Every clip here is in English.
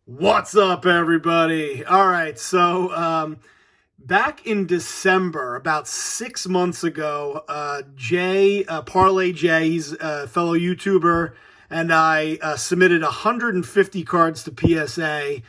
What's up, everybody? All right, so back in December, about 6 months ago, Parlay Jay, he's a fellow YouTuber, and I submitted 150 cards to PSA.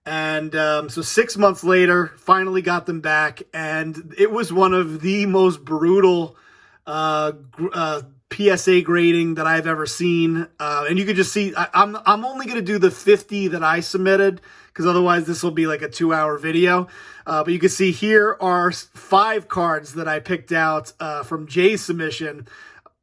And so 6 months later, finally got them back, and it was one of the most brutal PSA grading that I've ever seen. And you could just see, I'm only going to do the 50 that I submitted, because otherwise this will be like a 2-hour video. But you can see here are 5 cards that I picked out from Jay's submission.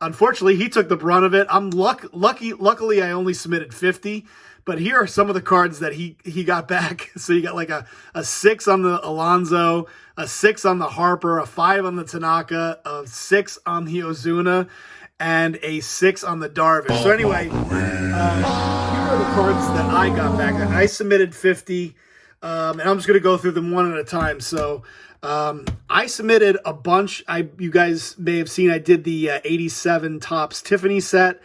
Unfortunately, he took the brunt of it. I'm luckily I only submitted 50. But here are some of the cards that he got back. So you got like a 6 on the Alonso, a 6 on the Harper, a 5 on the Tanaka, a 6 on the Ozuna, and a 6 on the Darvish. So anyway, here are the cards that I got back. I submitted 50, and I'm just going to go through them one at a time. So I submitted a bunch. You guys may have seen I did the 87 Topps Tiffany set.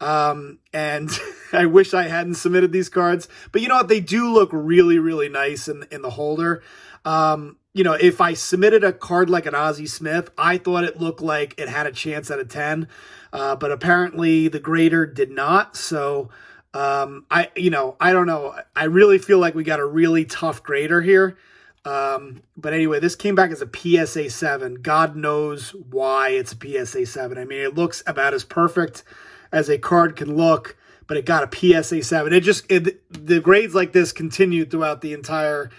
And I wish I hadn't submitted these cards, but you know what? They do look really, really nice in the holder. You know, if I submitted a card like an Ozzie Smith, I thought it looked like it had a chance at a 10. But apparently the grader did not. So, I don't know. I really feel like we got a really tough grader here. But anyway, this came back as a PSA 7. God knows why it's a PSA 7. I mean, it looks about as perfect as a card can look, but it got a PSA 7. The grades like this continued throughout the entire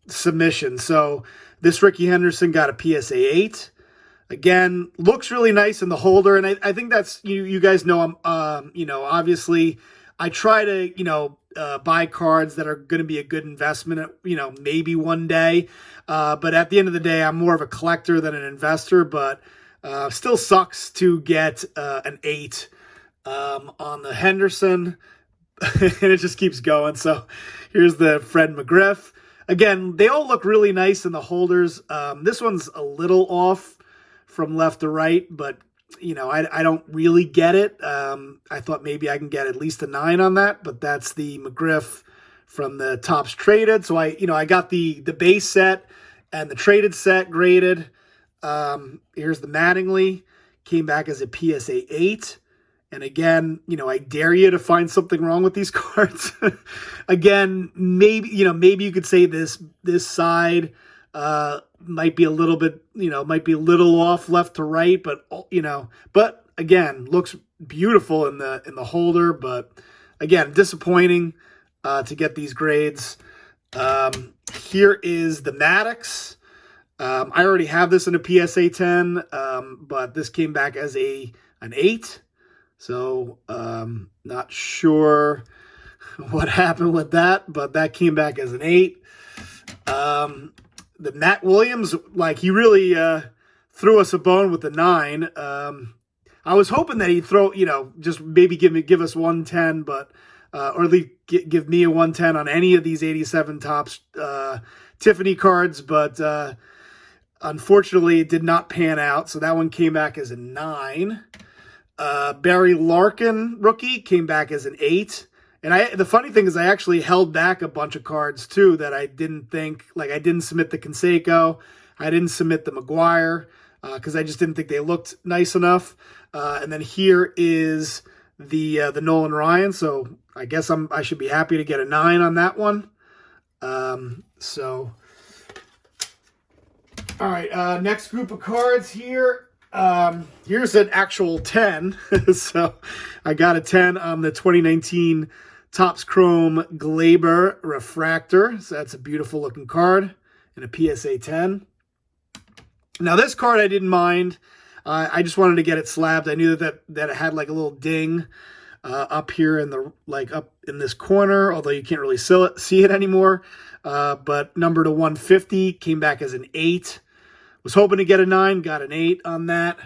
submission. So this Ricky Henderson got a PSA 8. Again, looks really nice in the holder, and I think that's, you guys know, I'm obviously I try to buy cards that are going to be a good investment, maybe one day, but at the end of the day, I'm more of a collector than an investor. But still sucks to get an 8 on the Henderson, and it just keeps going. So here's the Fred McGriff. Again, they all look really nice in the holders. This one's a little off from left to right, but I don't really get it. I thought maybe I can get at least a 9 on that, but that's the McGriff from the Topps Traded. So I got the base set and the traded set graded. Here's the Mattingly, came back as a PSA 8. And again, I dare you to find something wrong with these cards. Again, maybe you could say this side might be a little bit, might be a little off left to right, but again, looks beautiful in the holder. But again, disappointing to get these grades. Here is the Maddox. I already have this in a PSA 10, but this came back as an 8. So not sure what happened with that, but that came back as an 8. The Matt Williams, he really threw us a bone with the 9. I was hoping that he'd throw, just maybe give us 110, but or at least give me a 110 on any of these 87 Topps Tiffany cards, but unfortunately, it did not pan out, so that one came back as a 9. Barry Larkin, rookie, came back as an 8. And the funny thing is I actually held back a bunch of cards, too, that I didn't think, I didn't submit the Canseco, I didn't submit the McGuire, because I just didn't think they looked nice enough. And then here is the Nolan Ryan, so I guess I should be happy to get a 9 on that one. All right, next group of cards here. Here's an actual 10. So I got a 10 on the 2019 Topps Chrome Gleyber Refractor. So that's a beautiful looking card and a PSA 10. Now this card I didn't mind. I just wanted to get it slabbed. I knew that it had like a little ding up here in the up in this corner, although you can't really see it anymore. But number to 150, came back as an 8. Was hoping to get a 9, got an 8 on that.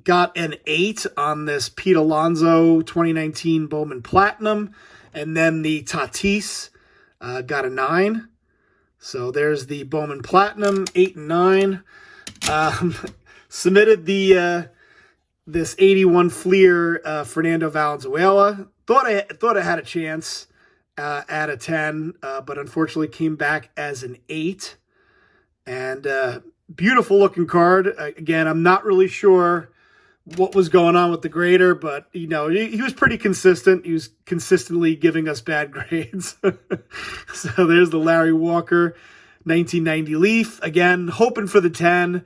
Got an 8 on this Pete Alonso 2019 Bowman Platinum. And then the Tatis got a 9. So there's the Bowman Platinum, 8 and 9. Submitted this 81 Fleer Fernando Valenzuela thought I had a chance at a 10, but unfortunately came back as an 8. And beautiful looking card. Again, I'm not really sure what was going on with the grader, but you know, he was pretty consistent. He was consistently giving us bad grades. So there's the Larry Walker 1990 Leaf. Again, hoping for the 10.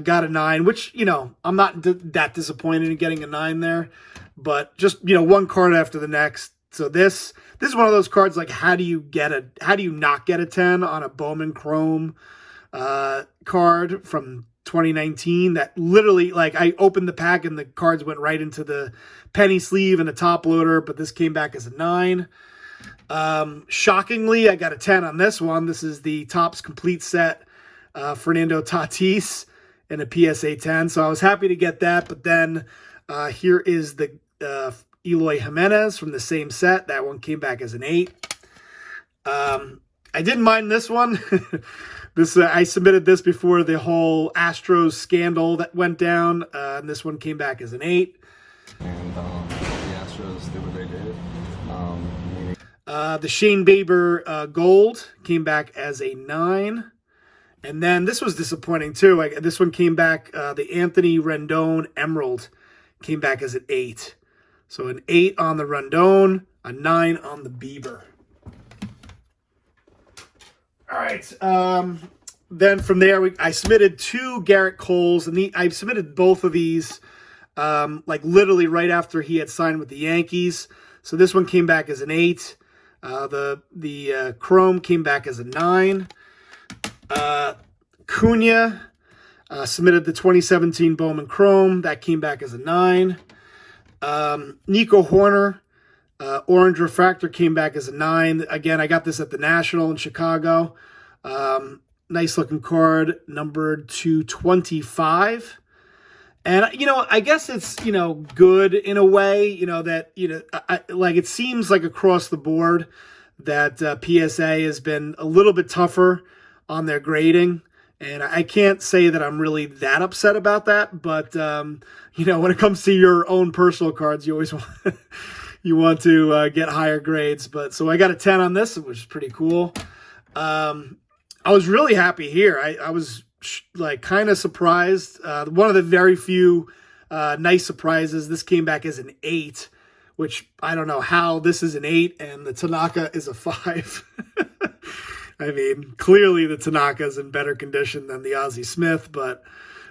Got a 9, which, you know, I'm not that disappointed in getting a 9 there, but just, you know, one card after the next. So this is one of those cards, like, how do you not get a 10 on a Bowman Chrome card from 2019 that literally, like, I opened the pack and the cards went right into the penny sleeve and the top loader, but this came back as a 9. Shockingly, I got a 10 on this one. This is the Topps Complete Set Fernando Tatis in a PSA 10, so I was happy to get that. But then here is the Eloy Jimenez from the same set. That one came back as an 8. I didn't mind this one. I submitted this before the whole Astros scandal that went down, and this one came back as an 8. And the Astros did what they did. The Shane Bieber Gold came back as a 9. And then this was disappointing too. This one came back, the Anthony Rendon Emerald came back as an 8. So an 8 on the Rendon, a 9 on the Bieber. All right. Then from there, I submitted 2 Garrett Coles, and I submitted both of these like literally right after he had signed with the Yankees. So this one came back as an 8. The Chrome came back as a 9. Cunha submitted the 2017 Bowman Chrome. That came back as a 9. Nico Horner, Orange Refractor came back as a 9. Again, I got this at the National in Chicago. Nice looking card, numbered to 25. And, you know, I guess it's, you know, good in a way, you know, that, you know, like it seems like across the board that PSA has been a little bit tougher on their grading. And I can't say that I'm really that upset about that. But, you know, when it comes to your own personal cards, you always want, you want to get higher grades. But so I got a 10 on this, which is pretty cool. I was really happy here. I was like kind of surprised. One of the very few nice surprises. This came back as an 8, which I don't know how this is an 8 and the Tanaka is a 5. I mean, clearly the Tanaka is in better condition than the Ozzie Smith, but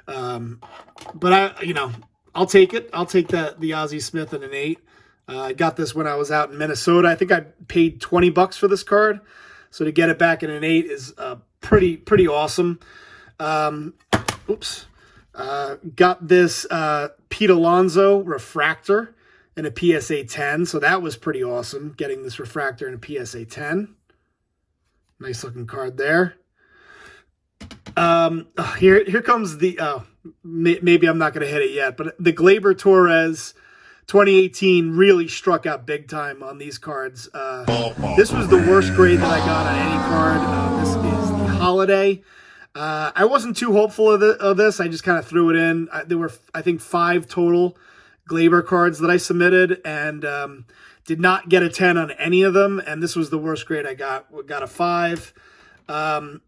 I, you know, I'll take it. I'll take the Ozzie Smith in an 8. I got this when I was out in Minnesota. I think I paid $20 for this card. So to get it back in an 8 is pretty awesome. Got this Pete Alonso Refractor in a PSA 10. So that was pretty awesome, getting this Refractor in a PSA 10. Nice looking card there. Here comes the, maybe I'm not going to hit it yet, but the Gleyber Torres 2018 really struck out big time on these cards. This was the worst grade that I got on any card. This is the Holiday. I wasn't too hopeful of this. I just kind of threw it in. There were, I think, 5 total Gleyber cards that I submitted, and did not get a 10 on any of them. And this was the worst grade I got. Got a 5. Got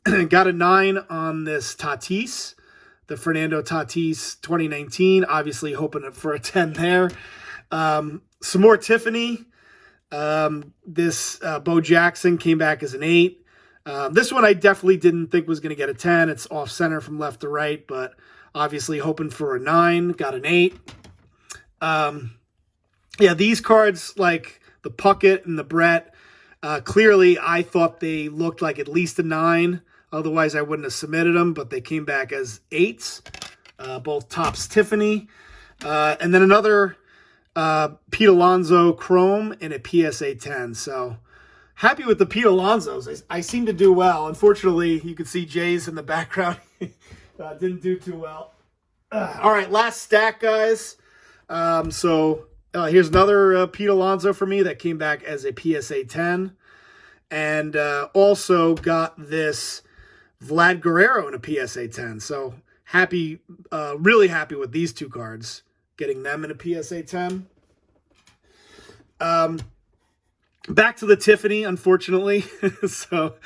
a 9 on this Tatis, the Fernando Tatis 2019. Obviously hoping for a 10 there. Some more Tiffany. This Bo Jackson came back as an 8. This one I definitely didn't think was going to get a 10. It's off center from left to right, but obviously hoping for a 9. Got an 8. Yeah, these cards, like the Puckett and the Brett, clearly I thought they looked like at least a 9. Otherwise, I wouldn't have submitted them, but they came back as 8s. Both Topps Tiffany. And then another Pete Alonso Chrome in a PSA 10. So happy with the Pete Alonsos. I seem to do well. Unfortunately, you can see Jay's in the background. Didn't do too well. All right, last stack, guys. Here's another Pete Alonso for me that came back as a PSA 10. And also got this Vlad Guerrero in a PSA 10. So happy, really happy with these 2 cards. Getting them in a PSA 10. Back to the Tiffany, unfortunately. So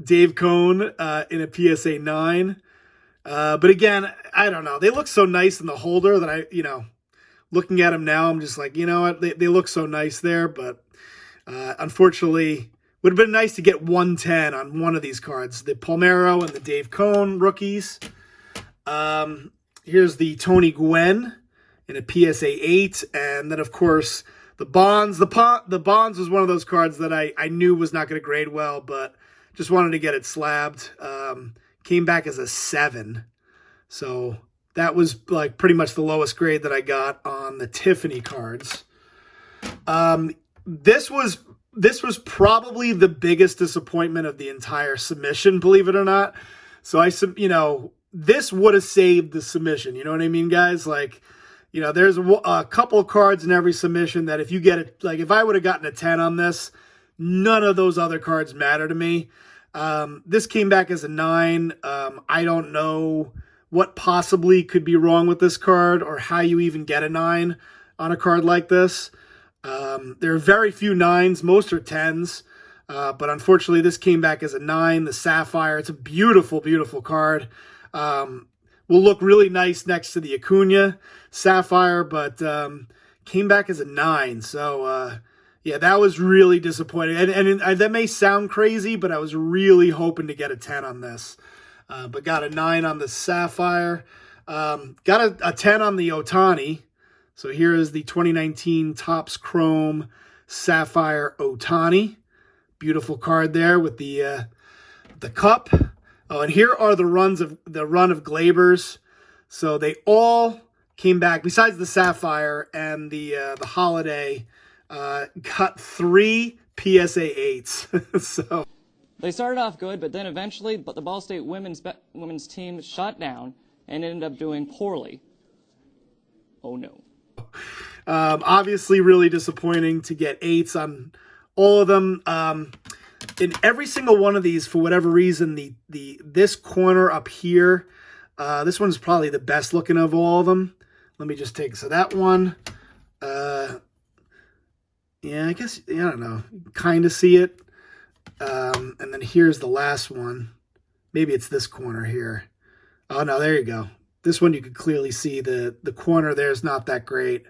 Dave Cohn in a PSA 9. But again, I don't know. They look so nice in the holder that looking at them now, I'm just like, you know what? They look so nice there. But unfortunately, would have been nice to get 110 on one of these cards. The Palmeiro and the Dave Cohn rookies. Here's the Tony Gwynn in a PSA 8. And then, of course, the Bonds. The Bonds was one of those cards that I knew was not going to grade well, but just wanted to get it slabbed. Came back as a 7. So that was like pretty much the lowest grade that I got on the Tiffany cards. This was probably the biggest disappointment of the entire submission, believe it or not. So this would have saved the submission. You know what I mean, guys? Like, there's a couple of cards in every submission that if you get it, like if I would have gotten a 10 on this, none of those other cards matter to me. This came back as a 9. I don't know what possibly could be wrong with this card or how you even get a 9 on a card like this. There are very few 9s. Most are 10s. But unfortunately, this came back as a 9. The Sapphire. It's a beautiful, beautiful card. Will look really nice next to the Acuna Sapphire, but came back as a 9. So, yeah, that was really disappointing. And that may sound crazy, but I was really hoping to get a 10 on this. But got a 9 on the Sapphire. Got a 10 on the Ohtani. So here is the 2019 Topps Chrome Sapphire Ohtani. Beautiful card there with the cup. Oh, and here are the run of Gleybers. So they all came back, besides the Sapphire and the Holiday, got 3 PSA 8s. So they started off good, but then eventually, the Ball State women's team shut down and ended up doing poorly. Oh no. Obviously, really disappointing to get 8s on all of them. In every single one of these, for whatever reason, this corner up here, this one's probably the best looking of all of them. Let me just take, so that one, yeah, I guess, I don't know, kind of see it. And then here's the last one. Maybe it's this corner here. Oh, no, there you go. This one you could clearly see the corner there is not that great.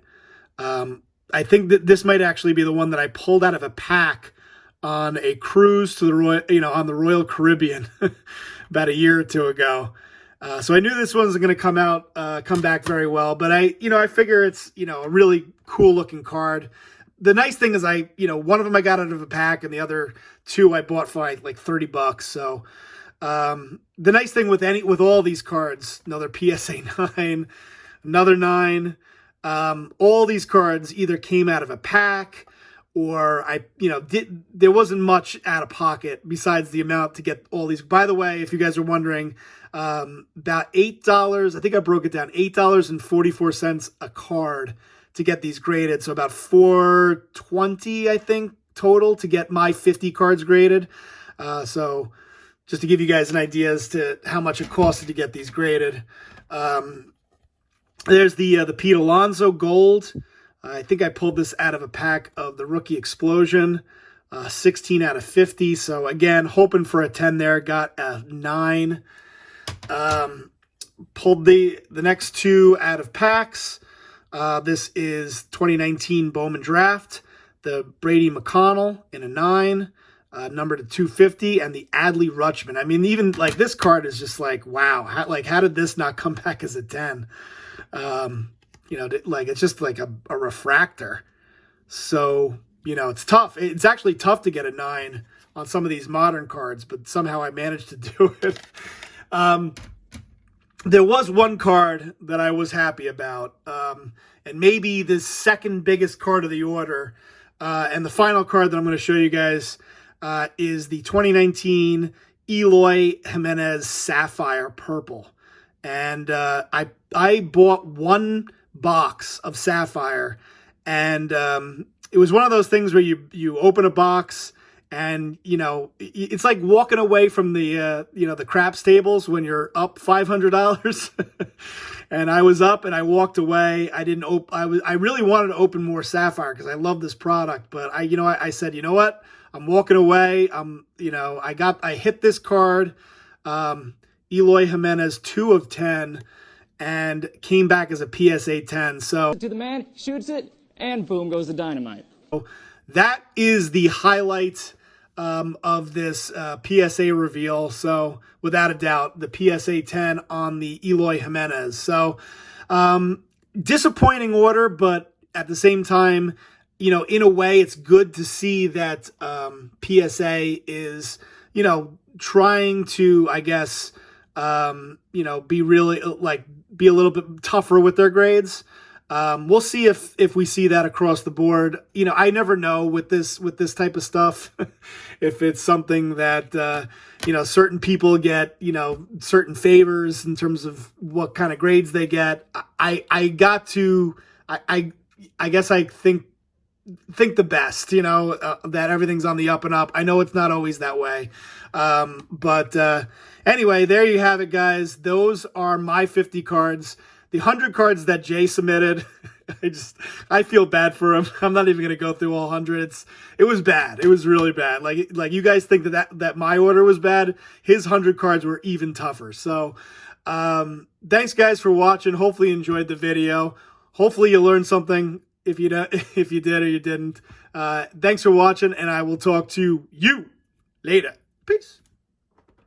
I think that this might actually be the one that I pulled out of a pack on a cruise to the on the Royal Caribbean about a year or two ago. So I knew this one's going to come back very well, but I figure it's, a really cool looking card. The nice thing is one of them I got out of a pack and the other 2 I bought for like $30. So, the nice thing with all these cards, another PSA 9, another 9, all these cards either came out of a pack or there wasn't much out of pocket besides the amount to get all these. By the way, if you guys are wondering, about $8, I think I broke it down, $8.44 a card to get these graded. So about $4.20, I think, total to get my 50 cards graded. So just to give you guys an idea as to how much it costed to get these graded. There's the Pete Alonso Gold. I think I pulled this out of a pack of the Rookie Explosion. 16 out of 50. So again, hoping for a 10 there. Got a 9. Pulled the next 2 out of packs. This is 2019 Bowman Draft. The Brady McConnell in a 9. Number to 250, and the Adley Rutschman. I mean, even like this card is just like, wow. How did this not come back as a 10? It's just like a refractor. So, it's tough. It's actually tough to get a 9 on some of these modern cards, but somehow I managed to do it. There was one card that I was happy about, and maybe the second biggest card of the order, and the final card that I'm going to show you guys is the 2019 Eloy Jimenez Sapphire Purple. And I bought 1 box of Sapphire, and it was one of those things where you open a box And, you know, it's like walking away from the, you know, the craps tables when you're up $500. And I was up and I walked away. I didn't I really wanted to open more Sapphire because I love this product. But I said, you know what? I'm walking away. You know, I hit this card, Eloy Jimenez, 2 of 10, and came back as a PSA 10. So To the man, shoots it, and boom goes the dynamite. that is the highlight of this PSA reveal. So without a doubt, the PSA 10 on the Eloy Jimenez. So disappointing order, but at the same time, you know, in a way, it's good to see that PSA is, you know, trying to, I guess, you know, be really be a little bit tougher with their grades. We'll see if we see that across the board. You know, I never know with this type of stuff if it's something that you know, certain people get, you know, certain favors in terms of what kind of grades they get. I guess I think the best, you know, that everything's on the up and up. I know it's not always that way. But anyway, there you have it, guys. Those are my 50 cards. The 100 cards that Jay submitted, I feel bad for him. I'm not even going to go through all 100. It was bad. It was really bad. Like you guys think that my order was bad. His 100 cards were even tougher. So thanks, guys, for watching. Hopefully you enjoyed the video. Hopefully you learned something. If you did or you didn't. Thanks for watching, and I will talk to you later. Peace.